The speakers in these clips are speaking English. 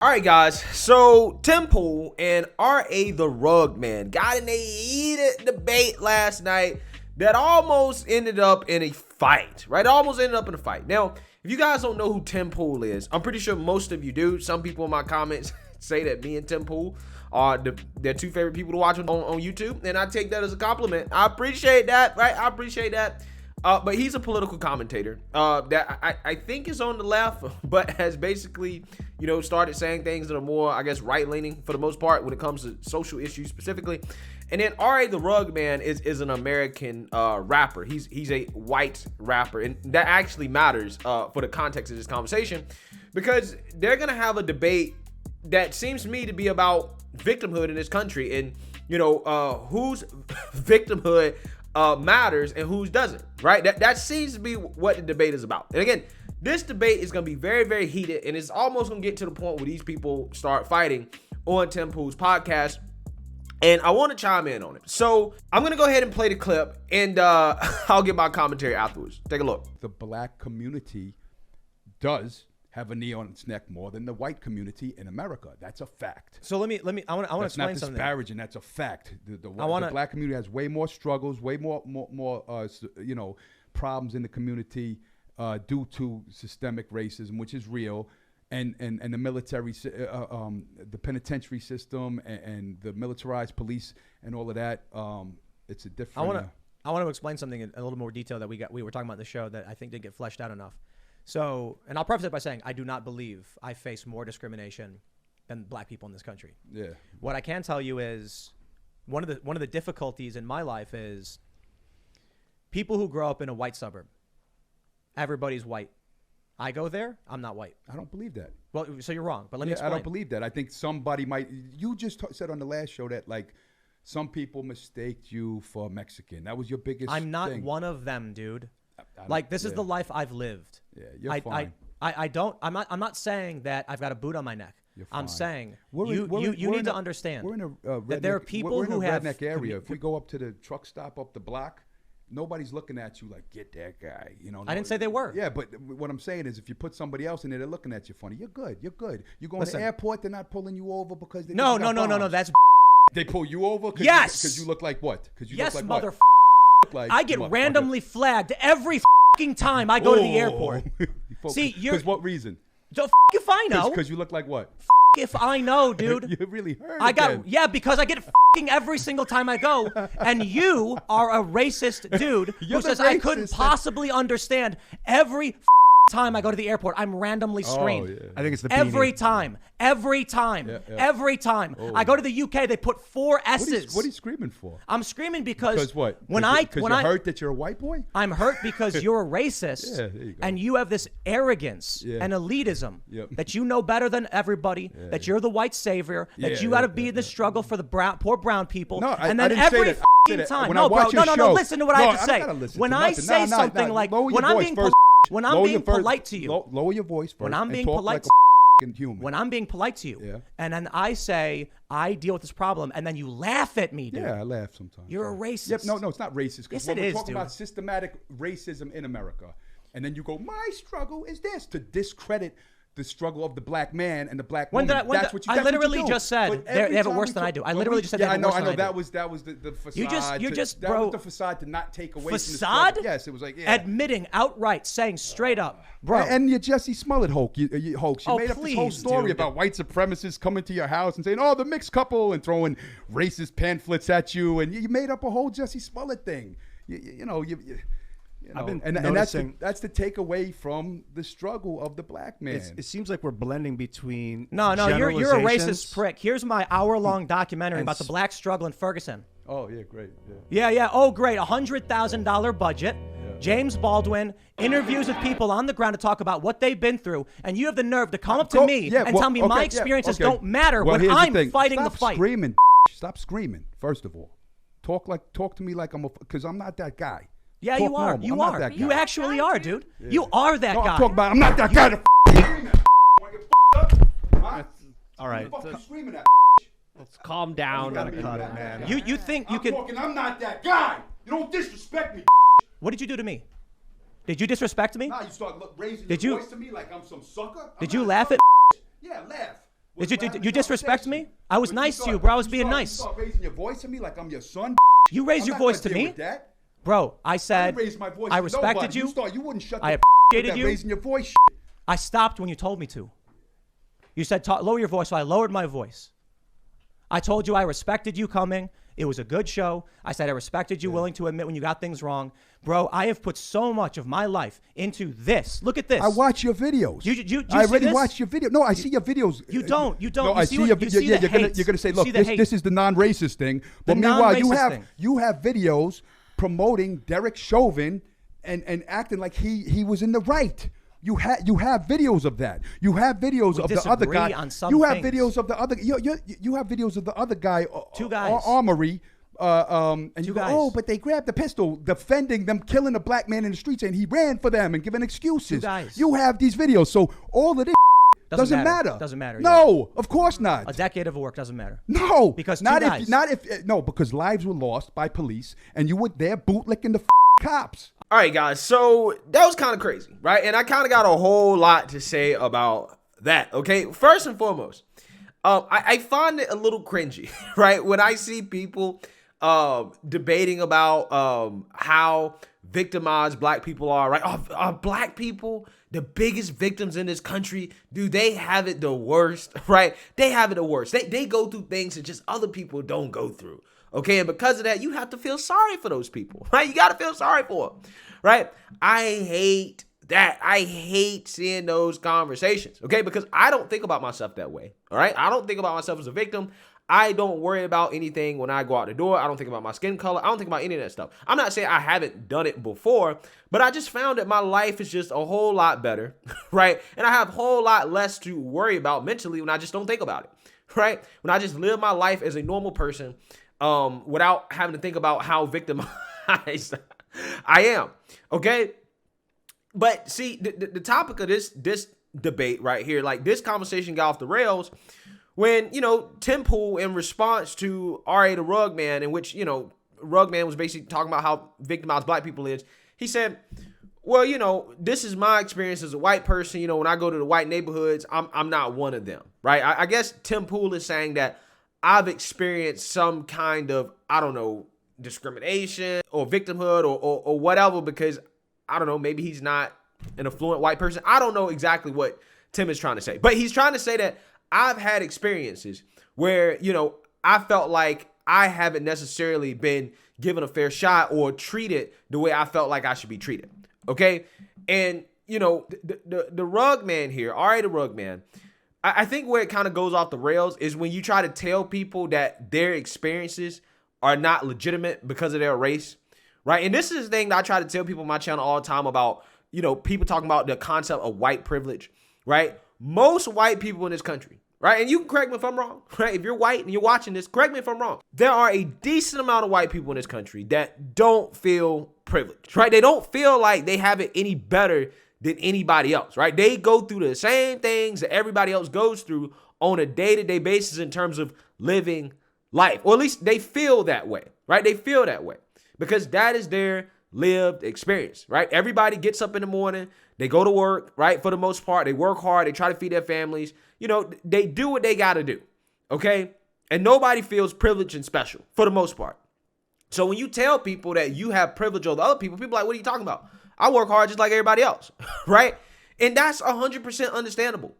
All right, guys. So Tim Pool and R.A. the Rug Man got in a heated debate last night that almost ended up in a fight, right? Almost ended up in a fight. Now, if you guys don't know who Tim Pool is, I'm pretty sure most of you do. Some people in my comments say that me and Tim Pool are their two favorite people to watch on YouTube, and I take that as a compliment. I appreciate that, right? I appreciate that. But he's a political commentator that I think is on the left, but has basically, started saying things that are more, I guess, right-leaning for the most part when it comes to social issues specifically. And then R.A. the Rug Man is an American rapper. He's a white rapper, and that actually matters for the context of this conversation, because they're gonna have a debate that seems to me to be about victimhood in this country, and whose victimhood matters and whose doesn't, right? That seems to be what the debate is about. And again, this debate is going to be very, very heated, and it's almost going to get to the point where these people start fighting on Tim Pool's podcast, and I want to chime in on it. So I'm going to go ahead and play the clip, and I'll get my commentary afterwards. Take a look. The black community does have a knee on its neck more than the white community in America. That's a fact. So let me. I want to explain something. That's not disparaging. That's a fact. The black community has way more struggles, way more problems in the community due to systemic racism, which is real, and the military, the penitentiary system, and the militarized police, and all of that. It's a different. I want to explain something in a little more detail that we were talking about in the show that I think didn't get fleshed out enough. So, and I'll preface it by saying I do not believe I face more discrimination than black people in this country. Yeah. What I can tell you is one of the difficulties in my life is people who grow up in a white suburb. Everybody's white. I go there, I'm not white. I don't believe that. Well, so you're wrong, but let me explain. I don't believe that. I think somebody might. You just said on the last show that some people mistaked you for Mexican. That was your biggest I'm not thing. One of them, dude. This is the life I've lived. Yeah, you're fine. I'm not saying that I've got a boot on my neck. I'm saying you need to understand that there are people who have redneck area. If we go up to the truck stop up the block, nobody's looking at you like, get that guy. I didn't say they were. Yeah, but what I'm saying is if you put somebody else in there, they're looking at you funny. You're good. You go to the airport, they're not pulling you over because they No. That's they pull you over because you look like what? Because you yes, look like mother. What? Like, I get randomly flagged every fucking time I go to the airport. See, because what reason? So if I know. Because you look like what? If I know, dude. You really heard because I get every single time I go, and you are a racist dude who says I couldn't possibly understand every time I go to the airport. I'm randomly screened. Oh, yeah. I think it's the every time. Yeah. I go to the UK, they put 4 S's. What are you screaming for? I'm screaming because what? When you're hurt that you're a white boy? I'm hurt because you're a racist. Yeah, there you go. And you have this arrogance and elitism that you know better than everybody, that you're the white savior, that you got to be in the struggle for the poor brown people. No, and I then didn't say every that. time. When No, I watch bro, your no, show, listen to what I have to say. When I say something like, when I'm being polite to you. Lower your voice first. When I'm being polite like a human. When I'm being polite to you, and then I say I deal with this problem, and then you laugh at me, dude. Yeah, I laugh sometimes. You're a racist. Yep, no, it's not racist. Yes, it is. We're talking dude. about systematic racism in America, and then you go, my struggle is this, to discredit the struggle of the black man and the black woman. I literally just said they have it worse than I do. I literally just said they have it worse than I do. That was the facade. That was the facade to not take away facade? From the yes, it was like admitting outright, saying straight up, bro. And your Jesse Smollett hoax. You made up this whole story about white supremacists coming to your house and saying, "Oh, the mixed couple," and throwing racist pamphlets at you, and you made up a whole Jesse Smollett thing. I've been and that's the takeaway from the struggle of the black man. It seems like we're blending between No, you're a racist prick. Here's my hour-long documentary about the black struggle in Ferguson. Oh yeah, great. Yeah. Oh great, $100,000 budget. Yeah. James Baldwin interviews with people on the ground to talk about what they've been through, and you have the nerve to come up to me and tell me my experiences don't matter when I'm fighting the fight. Stop screaming. First of all, talk to me like because I'm not that guy. Yeah, talk you are. Normal. You are. You actually are, dude. Yeah. You are that guy. I'm talking about. I'm not that guy. All right. Screaming at. Let's calm down. Gotta cut it, man. You think you can? I'm not that guy. You don't disrespect me. What did you do to me? Did you disrespect me? Nah, you start raising your voice to me like I'm some sucker. Did you laugh at? Yeah, laugh. Did you disrespect me? I was nice to you, bro. I was being nice. You start raising your voice to me like I'm your son. You raised your voice to me? Bro, I said I respected you. You wouldn't shut I the appreciated you. Raising your voice. I stopped when you told me to. You said lower your voice, so I lowered my voice. I told you I respected you coming. It was a good show. I said I respected you willing to admit when you got things wrong. Bro, I have put so much of my life into this. Look at this. I watch your videos. I already watched your video. No, I see your videos. You don't. No, I see your video. Yeah, you're gonna say, look, this is the non-racist thing. But meanwhile, you have videos promoting Derek Chauvin and acting like he was in the right. You have videos of that. You have videos of the other guy. You have videos of the other. You have videos of the other guy. Two guys. Armory. And you go, guys. oh, but they grabbed the pistol, defending them, killing a black man in the streets, and he ran for them and giving excuses. Two guys. You have these videos, so all of this doesn't matter. Doesn't matter. No, of course not. A decade of work doesn't matter. No, because because lives were lost by police, and you were there bootlicking the cops. All right, guys. So that was kind of crazy, right? And I kind of got a whole lot to say about that. Okay, first and foremost, I find it a little cringy, right? When I see people debating about how victimized black people are, right? Are black people the biggest victims in this country? Do they have it the worst, right? They have it the worst. They go through things that just other people don't go through. Okay, and because of that, you have to feel sorry for those people, right? You got to feel sorry for them, right? I hate that. I hate seeing those conversations, okay? Because I don't think about myself that way, all right? I don't think about myself as a victim. I don't worry about anything when I go out the door. I don't think about my skin color. I don't think about any of that stuff. I'm not saying I haven't done it before, but I just found that my life is just a whole lot better, right? And I have a whole lot less to worry about mentally when I just don't think about it, right? When I just live my life as a normal person, without having to think about how victimized I am, okay? But see, the topic of this debate right here, like this conversation got off the rails when, Tim Pool, in response to R.A. the Rug Man, in which, Rug Man was basically talking about how victimized black people is, he said, well, this is my experience as a white person. When I go to the white neighborhoods, I'm not one of them, right? I guess Tim Pool is saying that I've experienced some kind of, I don't know, discrimination or victimhood or whatever, because, I don't know, maybe he's not an affluent white person. I don't know exactly what Tim is trying to say, but he's trying to say that I've had experiences where, I felt like I haven't necessarily been given a fair shot or treated the way I felt like I should be treated. Okay. And, the Rug Man here, R.A. the Rug Man, I think where it kind of goes off the rails is when you try to tell people that their experiences are not legitimate because of their race, right? And this is the thing that I try to tell people on my channel all the time about, people talking about the concept of white privilege, right? Most white people in this country, right? And you can correct me if I'm wrong, right? If you're white and you're watching this, correct me if I'm wrong. There are a decent amount of white people in this country that don't feel privileged, right? They don't feel like they have it any better than anybody else, right? They go through the same things that everybody else goes through on a day-to-day basis in terms of living life, or at least they feel that way, right? They feel that way because that is their lived experience, right? Everybody gets up in the morning, they go to work, right? For the most part, they work hard, they try to feed their families, they do what they got to do, okay? And nobody feels privileged and special for the most part. So when you tell people that you have privilege over other people, people are like, what are you talking about? I work hard just like everybody else, right? And that's 100% understandable.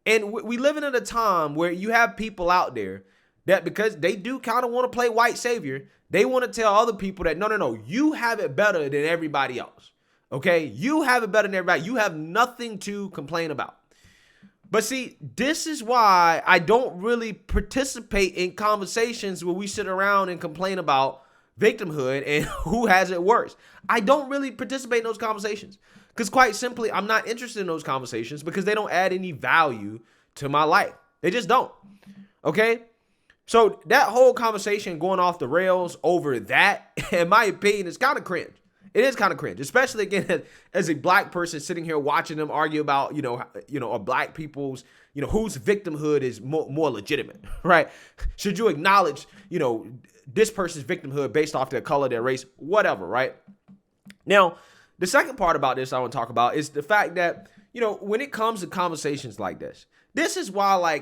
And we live in a time where you have people out there that, because they do kind of want to play white savior, they want to tell other people that, no, you have it better than everybody else, okay? You have it better than everybody. You have nothing to complain about. But see, this is why I don't really participate in conversations where we sit around and complain about victimhood and who has it worse. I don't really participate in those conversations because, quite simply, I'm not interested in those conversations because they don't add any value to my life. They just don't. Okay? So that whole conversation going off the rails over that, in my opinion, is kind of cringe. It is kind of cringe, especially, again, as a black person sitting here watching them argue about, a black people's, whose victimhood is more legitimate, right? Should you acknowledge, this person's victimhood based off their color, their race, whatever, right? Now, the second part about this I want to talk about is the fact that, when it comes to conversations like this is why,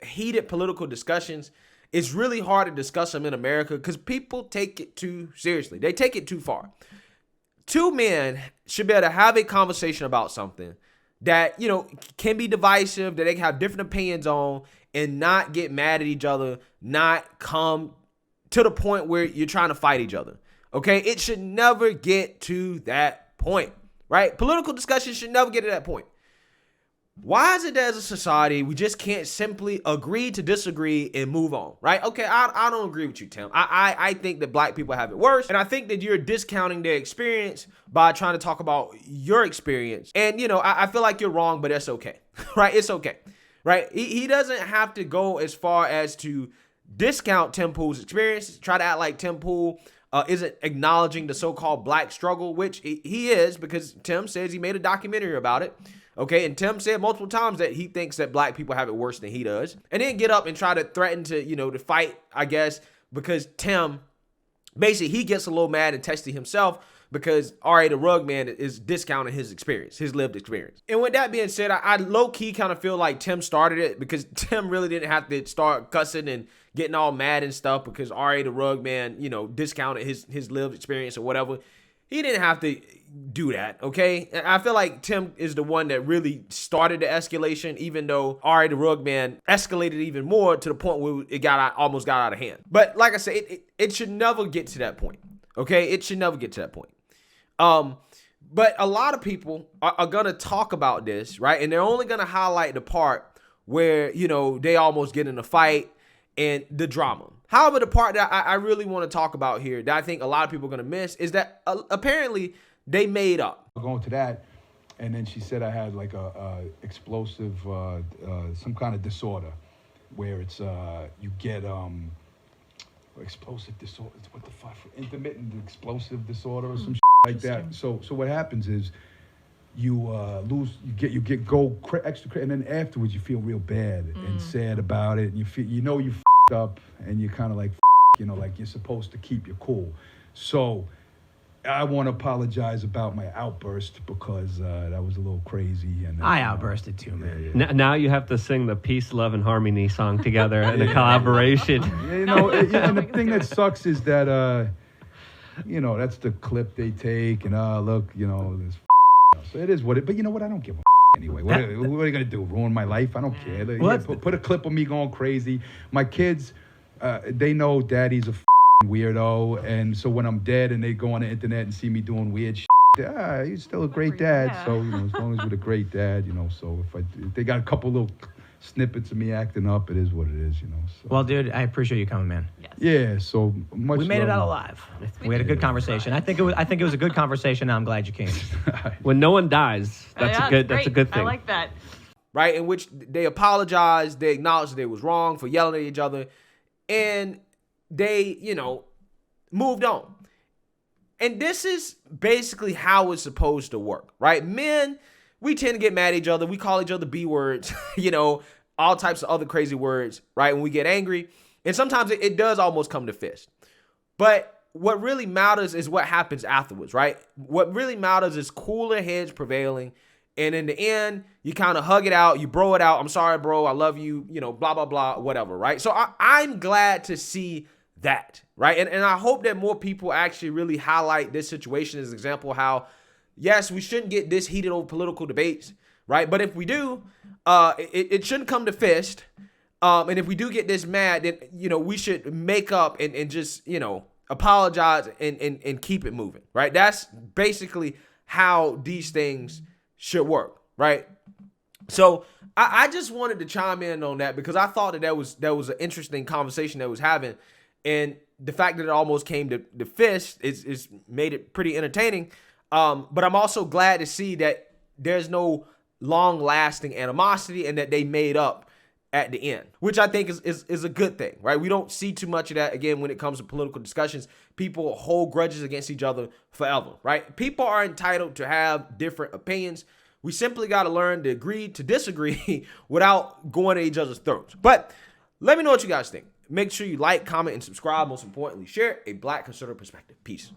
heated political discussions, it's really hard to discuss them in America because people take it too seriously. They take it too far. Two men should be able to have a conversation about something that, can be divisive, that they can have different opinions on, and not get mad at each other, not come to the point where you're trying to fight each other. Okay? It should never get to that point, right? Political discussion should never get to that point. Why is it that as a society, we just can't simply agree to disagree and move on, right? Okay, I don't agree with you, Tim. I think that black people have it worse, and I think that you're discounting their experience by trying to talk about your experience. And, I feel like you're wrong, but that's okay, right? It's okay, right? He doesn't have to go as far as to discount Tim Pool's experience, try to act like Tim Pool isn't acknowledging the so-called black struggle, which he is, because Tim says he made a documentary about it. Okay, and Tim said multiple times that he thinks that black people have it worse than he does. And then get up and try to threaten to, to fight, I guess, because Tim, basically, he gets a little mad and testy himself because R.A. the Rug Man is discounting his experience, his lived experience. And with that being said, I low-key kind of feel like Tim started it because Tim really didn't have to start cussing and getting all mad and stuff because R.A. the Rug Man, discounted his lived experience or whatever. He didn't have to do that, okay? I feel like Tim is the one that really started the escalation, even though R.A. the Rug Man escalated even more to the point where it almost got out of hand. But like I said, it should never get to that point, okay? It should never get to that point. But a lot of people are going to talk about this, right? And they're only going to highlight the part where, they almost get in a fight and the drama. However, the part that I really want to talk about here that I think a lot of people are going to miss is that apparently they made up. Going to that, and then she said I had like a explosive, some kind of disorder where it's you get explosive disorder. What the fuck? Intermittent explosive disorder or some shit like that. So what happens is you lose, you go extra, and then afterwards you feel real bad and sad about it, and you feel you up, and you're kind of like, like you're supposed to keep your cool. So I want to apologize about my outburst because that was a little crazy. And I outbursted too, man. Yeah. Now you have to sing the Peace, Love, and Harmony song together in a collaboration. And the thing that sucks is that, that's the clip they take, and look, this. So it is what it. But you know what? I don't give a. Anyway, what are you going to do? Ruin my life? I don't care. Put a clip of me going crazy. My kids, they know daddy's a weirdo. And so when I'm dead and they go on the internet and see me doing weird shit, he's still a great dad. Yeah. So, as long as you're a great dad, so if they got a couple little snippets of me acting up, it is what it is, So. Well, dude, I appreciate you coming, man. Yes. Yeah, so much. We made it out alive. We had a good conversation. I think it was a good conversation. Now I'm glad you came. When no one dies, that's a good thing. I like that. Right, in which they apologized, they acknowledged they was wrong for yelling at each other, and they, moved on. And this is basically how it's supposed to work, right? Men, we tend to get mad at each other. We call each other B words, all types of other crazy words, right? When we get angry. And sometimes it does almost come to fist. But what really matters is what happens afterwards, right? What really matters is cooler heads prevailing. And in the end, you kind of hug it out. You bro it out. I'm sorry, bro. I love you, blah, blah, blah, whatever, right? So I'm glad to see that, right? And I hope that more people actually really highlight this situation as an example of how, yes, we shouldn't get this heated over political debates, right? But if we do, it shouldn't come to fist. And if we do get this mad, then, we should make up and just, apologize and keep it moving, right? That's basically how these things should work, right? So I just wanted to chime in on that because I thought that was an interesting conversation that was having. And the fact that it almost came to the fist is made it pretty entertaining. But I'm also glad to see that there's no long-lasting animosity and that they made up at the end, which I think is a good thing, right? We don't see too much of that, again, when it comes to political discussions. People hold grudges against each other forever, right? People are entitled to have different opinions. We simply got to learn to agree to disagree without going at each other's throats. But let me know what you guys think. Make sure you like, comment, and subscribe. Most importantly, share a Black conservative perspective. Peace.